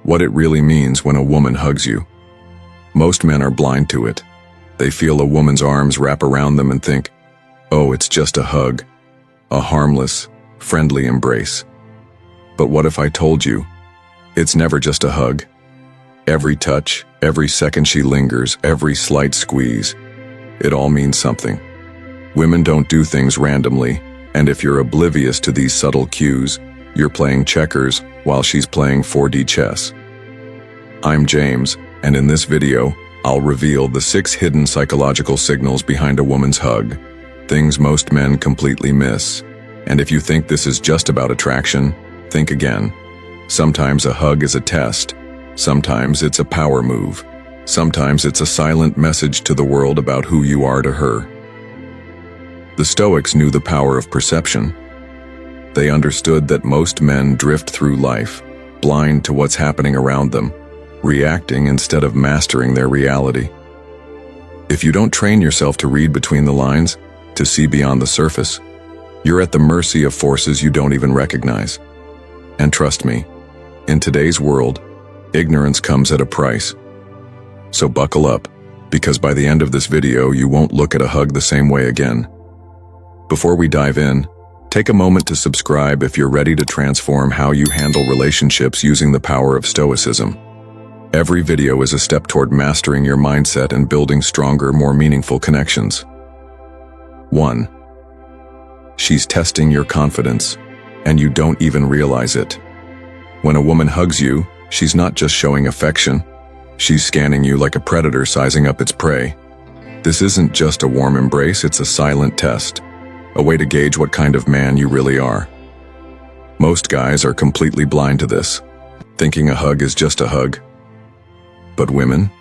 What it really means when a woman hugs you. Most men are blind to it. They feel a woman's arms wrap around them and think, oh, it's just a hug, a harmless, friendly embrace. But what if I told you, it's never just a hug? Every touch, every second she lingers, every slight squeeze, it all means something. Women don't do things randomly, and if you're oblivious to these subtle cues, you're playing checkers while she's playing 4D chess. I'm James, and in this video, I'll reveal the 6 hidden psychological signals behind a woman's hug, things most men completely miss. And if you think this is just about attraction, think again. Sometimes a hug is a test. Sometimes it's a power move. Sometimes it's a silent message to the world about who you are to her. The Stoics knew the power of perception. They understood that most men drift through life, blind to what's happening around them, reacting instead of mastering their reality. If you don't train yourself to read between the lines, to see beyond the surface, you're at the mercy of forces you don't even recognize. And trust me, in today's world, ignorance comes at a price. So buckle up, because by the end of this video, you won't look at a hug the same way again. Before we dive in, take a moment to subscribe if you're ready to transform how you handle relationships using the power of Stoicism. Every video is a step toward mastering your mindset and building stronger, more meaningful connections. 1. She's testing your confidence, and you don't even realize it. When a woman hugs you, she's not just showing affection. She's scanning you like a predator sizing up its prey. This isn't just a warm embrace, it's a silent test, a way to gauge what kind of man you really are. Most guys are completely blind to this, thinking a hug is just a hug. But women?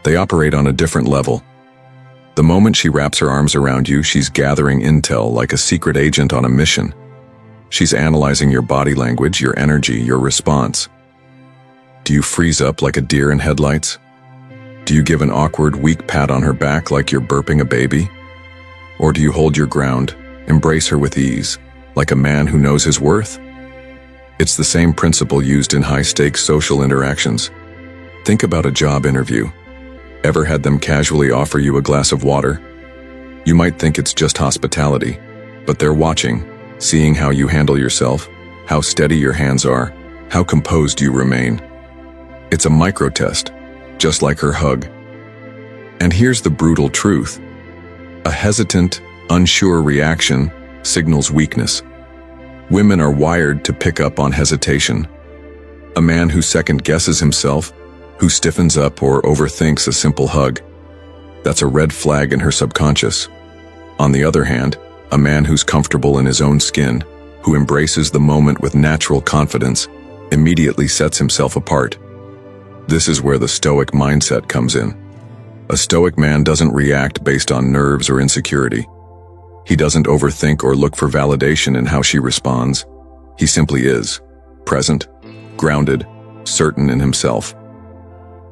They operate on a different level. The moment she wraps her arms around you, she's gathering intel like a secret agent on a mission. She's analyzing your body language, your energy, your response. Do you freeze up like a deer in headlights? Do you give an awkward, weak pat on her back like you're burping a baby? Or do you hold your ground, embrace her with ease, like a man who knows his worth? It's the same principle used in high-stakes social interactions. Think about a job interview. Ever had them casually offer you a glass of water? You might think it's just hospitality, but they're watching, seeing how you handle yourself, how steady your hands are, how composed you remain. It's a micro-test, just like her hug. And here's the brutal truth. A hesitant, unsure reaction signals weakness. Women are wired to pick up on hesitation. A man who second-guesses himself, who stiffens up or overthinks a simple hug, that's a red flag in her subconscious. On the other hand, a man who's comfortable in his own skin, who embraces the moment with natural confidence, immediately sets himself apart. This is where the Stoic mindset comes in. A Stoic man doesn't react based on nerves or insecurity. He doesn't overthink or look for validation in how she responds. He simply is, present, grounded, certain in himself.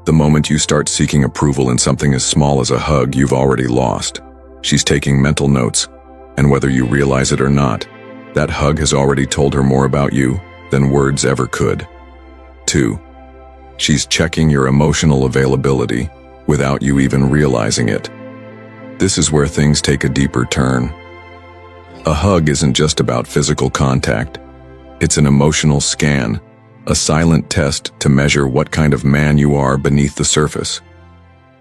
The moment you start seeking approval in something as small as a hug, you've already lost. She's taking mental notes, and whether you realize it or not, that hug has already told her more about you than words ever could. 2. She's checking your emotional availability without you even realizing it. This is where things take a deeper turn. A hug isn't just about physical contact. It's an emotional scan, a silent test to measure what kind of man you are beneath the surface.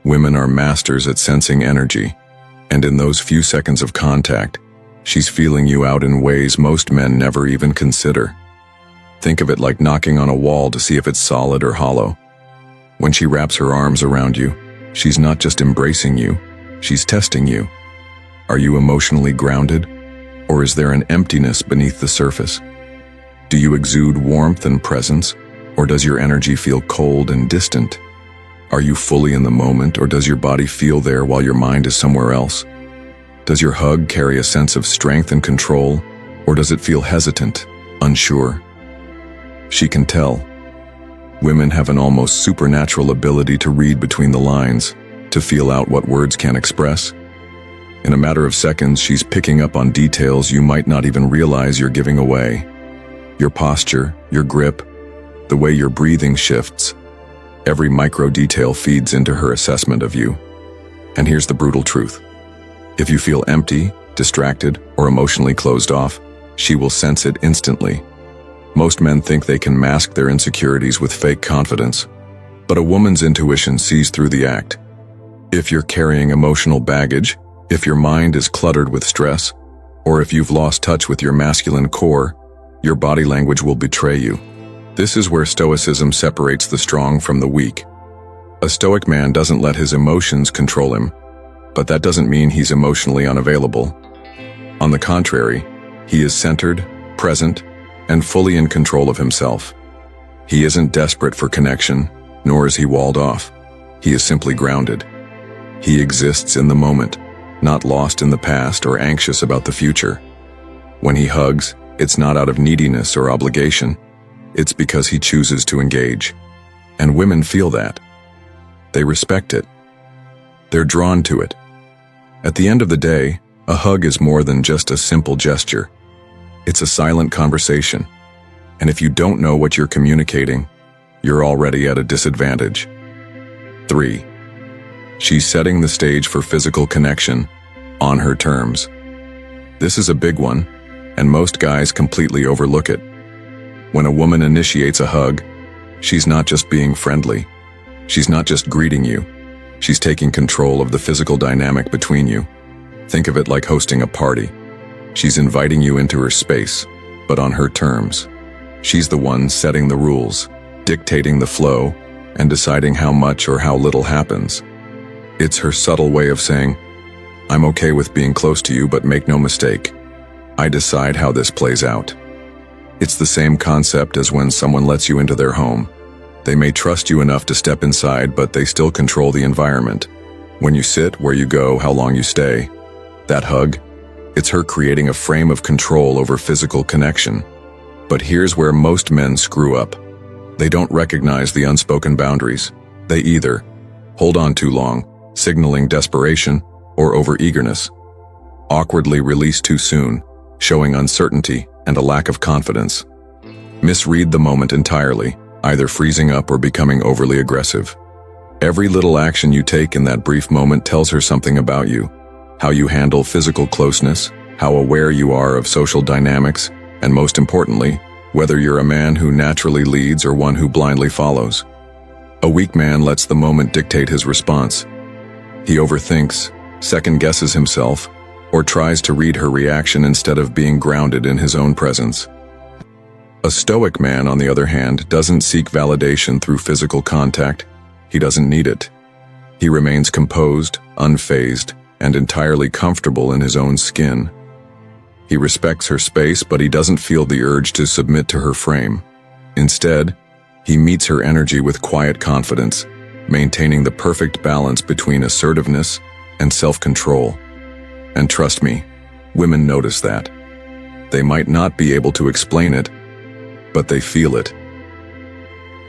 Women are masters at sensing energy, and in those few seconds of contact, she's feeling you out in ways most men never even consider. Think of it like knocking on a wall to see if it's solid or hollow. When she wraps her arms around you, she's not just embracing you, she's testing you. Are you emotionally grounded, or is there an emptiness beneath the surface? Do you exude warmth and presence, or does your energy feel cold and distant? Are you fully in the moment, or does your body feel there while your mind is somewhere else? Does your hug carry a sense of strength and control, or does it feel hesitant, unsure? She can tell. Women have an almost supernatural ability to read between the lines, to feel out what words can't express. In a matter of seconds, she's picking up on details you might not even realize you're giving away. Your posture, your grip, the way your breathing shifts. Every micro detail feeds into her assessment of you. And here's the brutal truth. If you feel empty, distracted, or emotionally closed off, she will sense it instantly. Most men think they can mask their insecurities with fake confidence, but a woman's intuition sees through the act. If you're carrying emotional baggage, if your mind is cluttered with stress, or if you've lost touch with your masculine core, your body language will betray you. This is where Stoicism separates the strong from the weak. A Stoic man doesn't let his emotions control him, but that doesn't mean he's emotionally unavailable. On the contrary, he is centered, present, and fully in control of himself. He isn't desperate for connection, nor is he walled off. He is simply grounded. He exists in the moment, not lost in the past or anxious about the future. When he hugs, it's not out of neediness or obligation. It's because he chooses to engage. And women feel that. They respect it. They're drawn to it. At the end of the day, a hug is more than just a simple gesture. It's a silent conversation. And if you don't know what you're communicating, you're already at a disadvantage. 3. She's setting the stage for physical connection on her terms. This is a big one, and most guys completely overlook it. When a woman initiates a hug, she's not just being friendly. She's not just greeting you. She's taking control of the physical dynamic between you. Think of it like hosting a party. She's inviting you into her space, but on her terms. She's the one setting the rules, dictating the flow, and deciding how much or how little happens. It's her subtle way of saying, I'm okay with being close to you, but make no mistake, I decide how this plays out. It's the same concept as when someone lets you into their home. They may trust you enough to step inside, but they still control the environment. When you sit, where you go, how long you stay. That hug, it's her creating a frame of control over physical connection. But here's where most men screw up. They don't recognize the unspoken boundaries. They either hold on too long, signaling desperation, or overeagerness. Awkwardly release too soon, showing uncertainty and a lack of confidence. Misread the moment entirely, either freezing up or becoming overly aggressive. Every little action you take in that brief moment tells her something about you, how you handle physical closeness, how aware you are of social dynamics, and most importantly, whether you're a man who naturally leads or one who blindly follows. A weak man lets the moment dictate his response. He overthinks, second-guesses himself, or tries to read her reaction instead of being grounded in his own presence. A Stoic man, on the other hand, doesn't seek validation through physical contact. He doesn't need it. He remains composed, unfazed, and entirely comfortable in his own skin. He respects her space, but he doesn't feel the urge to submit to her frame. Instead, he meets her energy with quiet confidence, maintaining the perfect balance between assertiveness and self-control. And trust me, women notice that. They might not be able to explain it, but they feel it.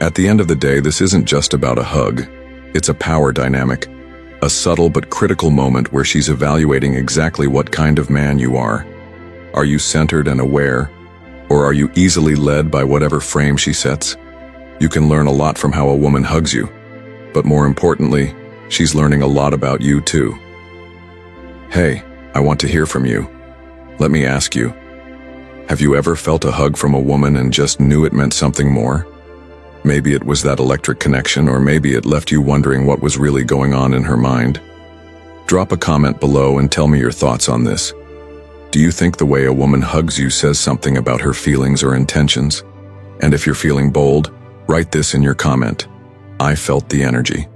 At the end of the day, this isn't just about a hug. It's a power dynamic, a subtle but critical moment where she's evaluating exactly what kind of man you are. Are you centered and aware, or are you easily led by whatever frame she sets? You can learn a lot from how a woman hugs you, but more importantly, she's learning a lot about you too. Hey, I want to hear from you. Let me ask you, have you ever felt a hug from a woman and just knew it meant something more? Maybe it was that electric connection, or maybe it left you wondering what was really going on in her mind. Drop a comment below and tell me your thoughts on this. Do you think the way a woman hugs you says something about her feelings or intentions? And if you're feeling bold, write this in your comment. I felt the energy.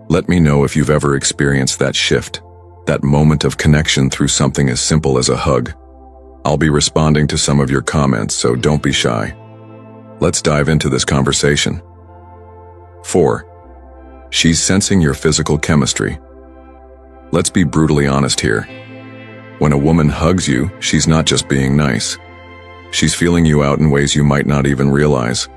Let me know if you've ever experienced that shift, that moment of connection through something as simple as a hug. I'll be responding to some of your comments, so don't be shy. Let's dive into this conversation. 4. She's sensing your physical chemistry. Let's be brutally honest here. When a woman hugs you, she's not just being nice. She's feeling you out in ways you might not even realize.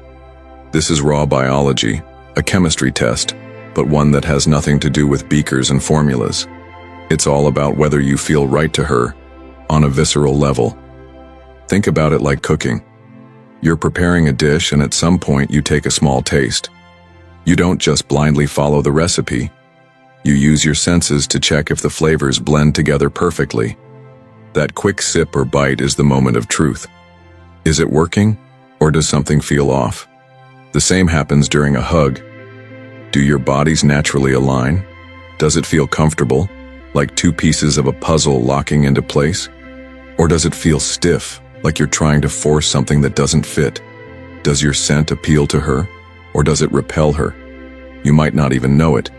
This is raw biology, a chemistry test, but one that has nothing to do with beakers and formulas. It's all about whether you feel right to her, on a visceral level. Think about it like cooking. You're preparing a dish and at some point you take a small taste. You don't just blindly follow the recipe. You use your senses to check if the flavors blend together perfectly. That quick sip or bite is the moment of truth. Is it working, or does something feel off? The same happens during a hug. Do your bodies naturally align? Does it feel comfortable, like two pieces of a puzzle locking into place? Or does it feel stiff, like you're trying to force something that doesn't fit? Does your scent appeal to her, or does it repel her? You might not even know it,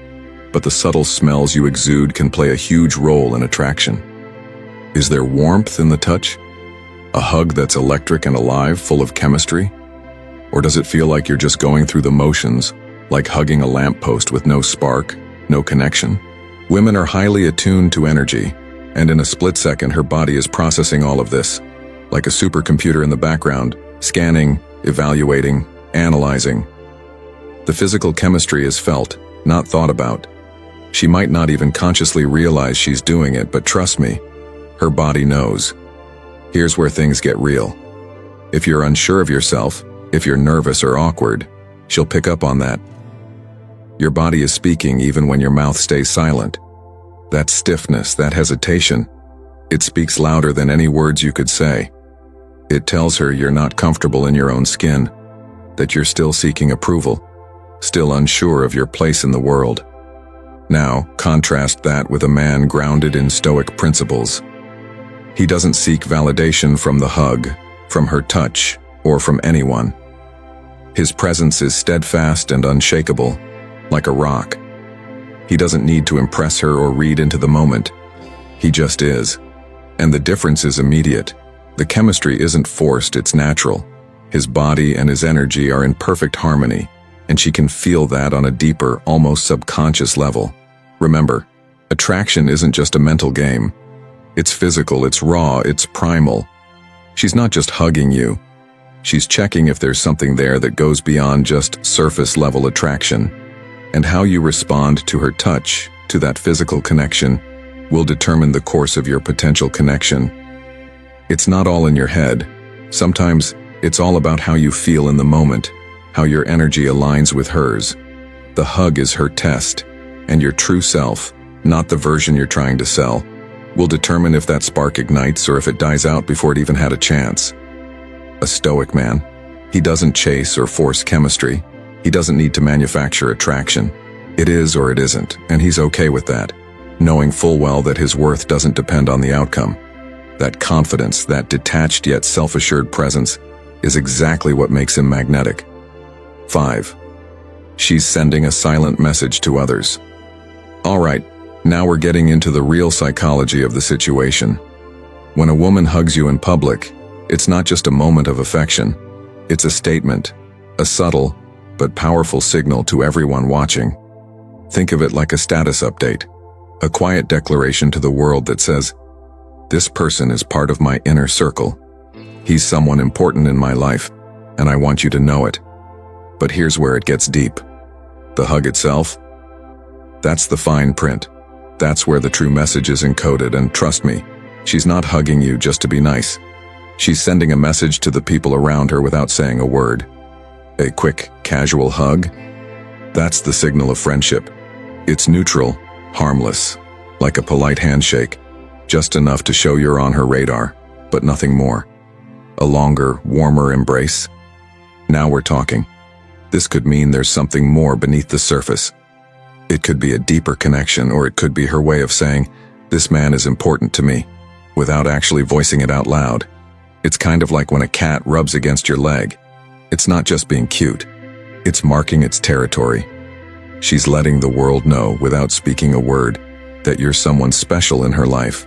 but the subtle smells you exude can play a huge role in attraction. Is there warmth in the touch? A hug that's electric and alive, full of chemistry? Or does it feel like you're just going through the motions, like hugging a lamppost with no spark, no connection? Women are highly attuned to energy, and in a split second her body is processing all of this, like a supercomputer in the background, scanning, evaluating, analyzing. The physical chemistry is felt, not thought about. She might not even consciously realize she's doing it, but trust me, her body knows. Here's where things get real. If you're unsure of yourself, if you're nervous or awkward, she'll pick up on that. Your body is speaking even when your mouth stays silent. That stiffness, that hesitation, it speaks louder than any words you could say. It tells her you're not comfortable in your own skin, that you're still seeking approval, still unsure of your place in the world. Now, contrast that with a man grounded in Stoic principles. He doesn't seek validation from the hug, from her touch, or from anyone. His presence is steadfast and unshakable, like a rock. He doesn't need to impress her or read into the moment. He just is. And the difference is immediate. The chemistry isn't forced, it's natural. His body and his energy are in perfect harmony, and she can feel that on a deeper, almost subconscious level. Remember, attraction isn't just a mental game. It's physical, it's raw, it's primal. She's not just hugging you. She's checking if there's something there that goes beyond just surface-level attraction. And how you respond to her touch, to that physical connection, will determine the course of your potential connection. It's not all in your head. Sometimes it's all about how you feel in the moment, how your energy aligns with hers. The hug is her test, and your true self, not the version you're trying to sell, will determine if that spark ignites or if it dies out before it even had a chance. A Stoic man, he doesn't chase or force chemistry. He doesn't need to manufacture attraction. It is or it isn't, and he's okay with that, knowing full well that his worth doesn't depend on the outcome. That confidence, that detached yet self-assured presence, is exactly what makes him magnetic. 5. She's sending a silent message to others. All right, now we're getting into the real psychology of the situation. When a woman hugs you in public, it's not just a moment of affection. It's a statement, a subtle but powerful signal to everyone watching. Think of it like a status update, a quiet declaration to the world that says, "This person is part of my inner circle. He's someone important in my life, and I want you to know it." But here's where it gets deep. The hug itself? That's the fine print. That's where the true message is encoded, and trust me, she's not hugging you just to be nice. She's sending a message to the people around her without saying a word. A quick, casual hug? That's the signal of friendship. It's neutral, harmless, like a polite handshake, just enough to show you're on her radar, but nothing more. A longer, warmer embrace? Now we're talking. This could mean there's something more beneath the surface. It could be a deeper connection, or it could be her way of saying, "This man is important to me," without actually voicing it out loud. It's kind of like when a cat rubs against your leg. It's not just being cute. It's marking its territory. She's letting the world know, without speaking a word, that you're someone special in her life.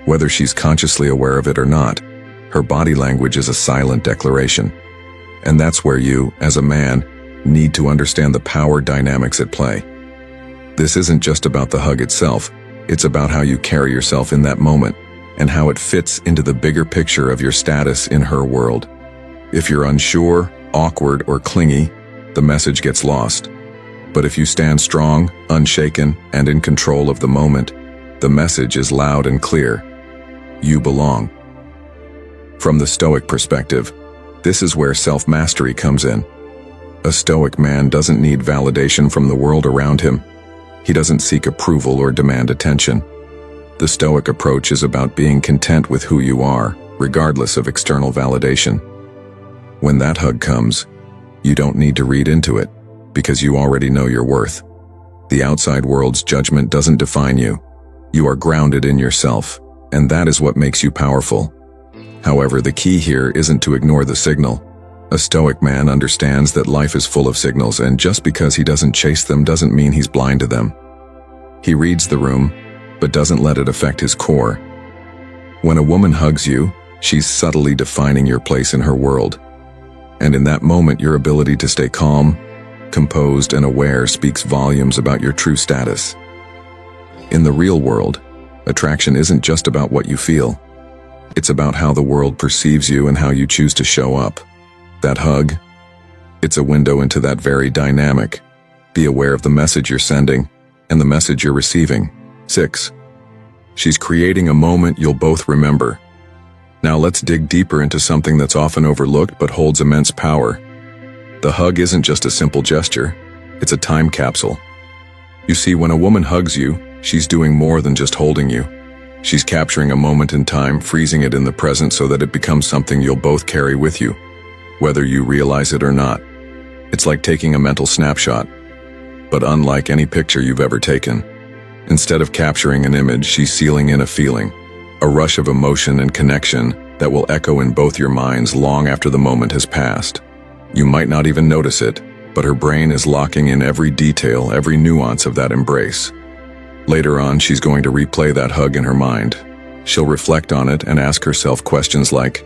Whether she's consciously aware of it or not, her body language is a silent declaration. And that's where you, as a man, need to understand the power dynamics at play. This isn't just about the hug itself, it's about how you carry yourself in that moment, and how it fits into the bigger picture of your status in her world. If you're unsure, awkward, or clingy, the message gets lost. But if you stand strong, unshaken, and in control of the moment, the message is loud and clear. You belong. From the Stoic perspective, This is where self-mastery comes in. A Stoic man doesn't need validation from the world around him. He doesn't seek approval or demand attention. The Stoic approach is about being content with who you are, regardless of external validation. When that hug comes, you don't need to read into it, because you already know your worth. The outside world's judgment doesn't define you. You are grounded in yourself, and that is what makes you powerful. However, the key here isn't to ignore the signal. A Stoic man understands that life is full of signals, and just because he doesn't chase them doesn't mean he's blind to them. He reads the room, but doesn't let it affect his core. When a woman hugs you, she's subtly defining your place in her world. And in that moment, your ability to stay calm, composed, and aware speaks volumes about your true status. In the real world, attraction isn't just about what you feel. It's about how the world perceives you and how you choose to show up. That hug, it's a window into that very dynamic. Be aware of the message you're sending and the message you're receiving. 6. She's creating a moment you'll both remember. Now let's dig deeper into something that's often overlooked but holds immense power. The hug isn't just a simple gesture, it's a time capsule. You see, when a woman hugs you, she's doing more than just holding you. She's capturing a moment in time, freezing it in the present so that it becomes something you'll both carry with you, whether you realize it or not. It's like taking a mental snapshot, but unlike any picture you've ever taken. Instead of capturing an image, she's sealing in a feeling, a rush of emotion and connection that will echo in both your minds long after the moment has passed. You might not even notice it, but her brain is locking in every detail, every nuance of that embrace. Later on, she's going to replay that hug in her mind. She'll reflect on it and ask herself questions like,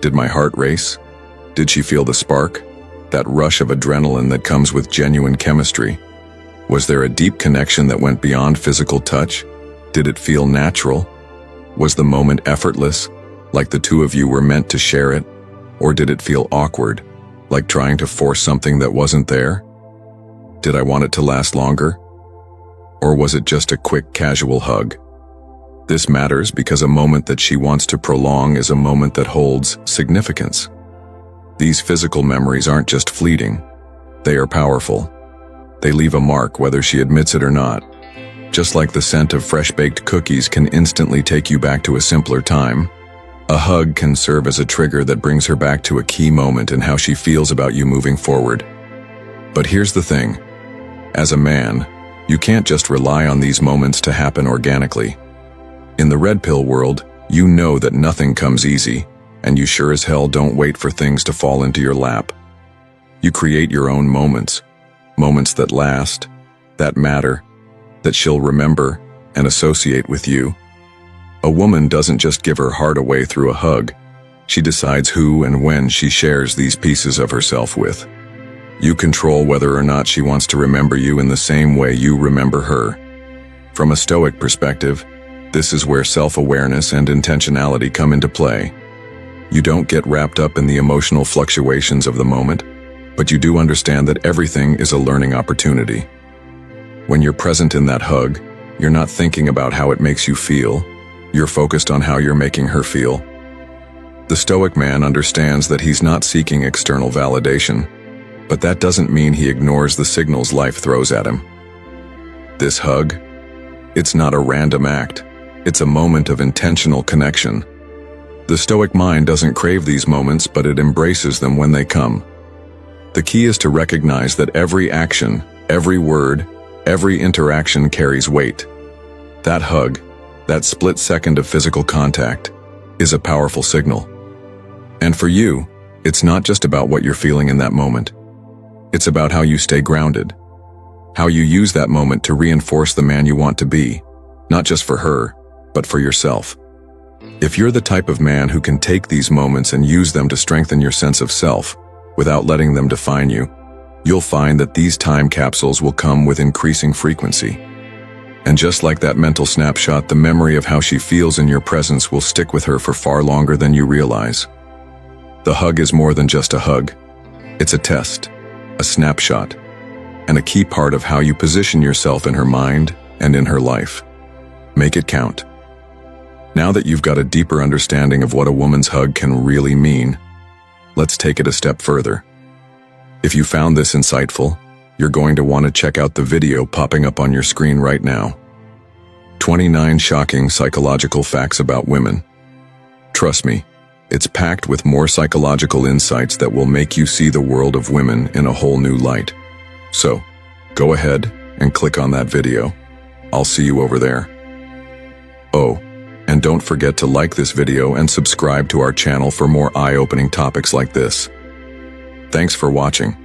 did my heart race? Did she feel the spark? That rush of adrenaline that comes with genuine chemistry? Was there a deep connection that went beyond physical touch? Did it feel natural? Was the moment effortless, like the two of you were meant to share it? Or did it feel awkward, like trying to force something that wasn't there? Did I want it to last longer? Or was it just a quick, casual hug? This matters because a moment that she wants to prolong is a moment that holds significance. These physical memories aren't just fleeting. They are powerful. They leave a mark whether she admits it or not. Just like the scent of fresh-baked cookies can instantly take you back to a simpler time, a hug can serve as a trigger that brings her back to a key moment in how she feels about you moving forward. But here's the thing. As a man, you can't just rely on these moments to happen organically. In the red pill world, you know that nothing comes easy, and you sure as hell don't wait for things to fall into your lap. You create your own moments. Moments that last, that matter, that she'll remember and associate with you. A woman doesn't just give her heart away through a hug. She decides who and when she shares these pieces of herself with. You control whether or not she wants to remember you in the same way you remember her. From a Stoic perspective, this is where self-awareness and intentionality come into play. You don't get wrapped up in the emotional fluctuations of the moment, but you do understand that everything is a learning opportunity. When you're present in that hug, you're not thinking about how it makes you feel. You're focused on how you're making her feel. The Stoic man understands that he's not seeking external validation, but that doesn't mean he ignores the signals life throws at him. This hug, it's not a random act. It's a moment of intentional connection. The Stoic mind doesn't crave these moments, but it embraces them when they come. The key is to recognize that every action, every word, every interaction carries weight. That hug, that split second of physical contact, is a powerful signal. And for you, it's not just about what you're feeling in that moment. It's about how you stay grounded, how you use that moment to reinforce the man you want to be, not just for her, but for yourself. If you're the type of man who can take these moments and use them to strengthen your sense of self, without letting them define you, you'll find that these time capsules will come with increasing frequency. And just like that mental snapshot, the memory of how she feels in your presence will stick with her for far longer than you realize. The hug is more than just a hug. It's a test, a snapshot, and a key part of how you position yourself in her mind and in her life. Make it count. Now that you've got a deeper understanding of what a woman's hug can really mean, let's take it a step further. If you found this insightful, you're going to want to check out the video popping up on your screen right now. 29 shocking psychological facts about women. Trust me, it's packed with more psychological insights that will make you see the world of women in a whole new light. So, go ahead and click on that video. I'll see you over there. Oh, and don't forget to like this video and subscribe to our channel for more eye-opening topics like this. Thanks for watching.